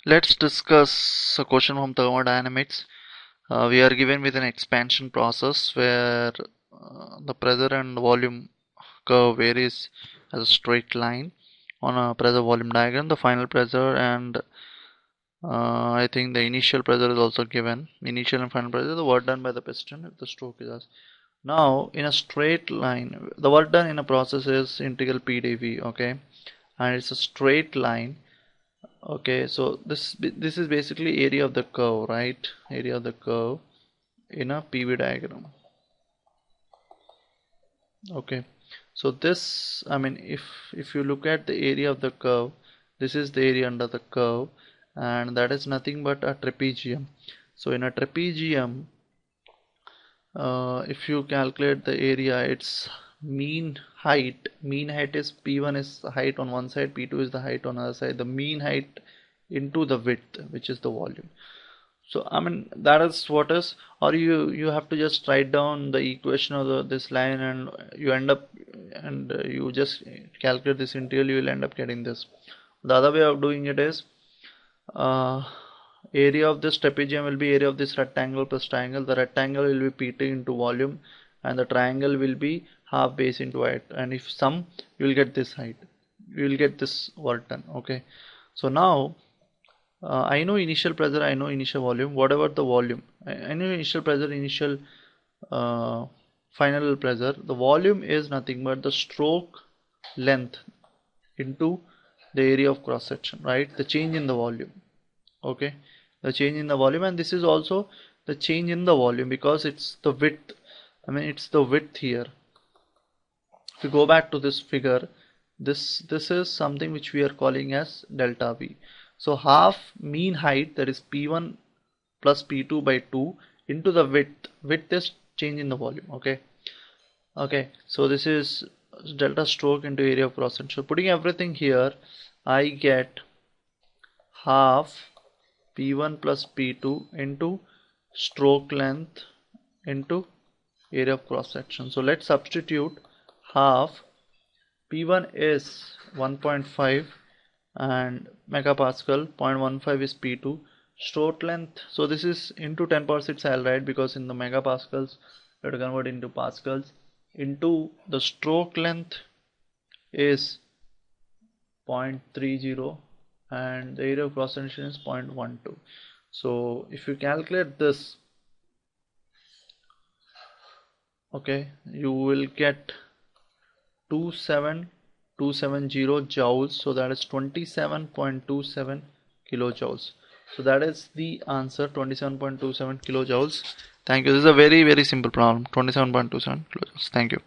Let's discuss a question from thermodynamics. We are given with an expansion process where the pressure and volume curve varies as a straight line on a pressure volume diagram. The final pressure and I think the initial pressure is also given. Initial and final pressure, the work done by the piston if the stroke is asked. Now, in a straight line, the work done in a process is integral P dV, okay, and it's a straight line. Okay, so this is basically area of the curve, right? Area of the curve in a PV diagram. Okay, so this, I mean, if you look at the area of the curve, this is the area under the curve, and that is nothing but a trapezium. So in a trapezium, if you calculate the area, its mean height is P1 is the height on one side, P2 is the height on the other side, the mean height into the width, which is the volume. So I mean that is what is, or you have to just write down the equation of this line and you end up and you just calculate this integral, you will end up getting this. The other way of doing it is uh, area of this trapezium will be area of this rectangle plus triangle. The rectangle will be pt into volume and the triangle will be half base into height, and if sum you will get this height, you will get this work done. Okay, so now I know initial pressure, I know initial volume. What about the volume? I know initial pressure, initial uh, final pressure. The volume is nothing but the stroke length into the area of cross section, right? The change in the volume. Okay, the change in the volume, and this is also the change in the volume because it's the width. I mean, it's the width here. If you go back to this figure, this is something which we are calling as delta V. So half mean height, that is P1 plus P2 by 2 into the width. Width is change in the volume. Okay, so this is delta stroke into area of cross section. So putting everything here, I get half P1 plus P2 into stroke length into area of cross section. So let's substitute half. P1 is 1.5 and megapascal, 0.15 is P2. Stroke length, so this is into 10 power 6 I'll write because in the megapascals we have to convert into pascals, into the stroke length is 0.30 and the area of cross section is 0.12. So if you calculate this, okay, you will get 27270 joules, so that is 27.27 kilojoules. So that is the answer, 27.27 kilojoules. Thank you. This is a very simple problem, 27.27 kilojoules. Thank you.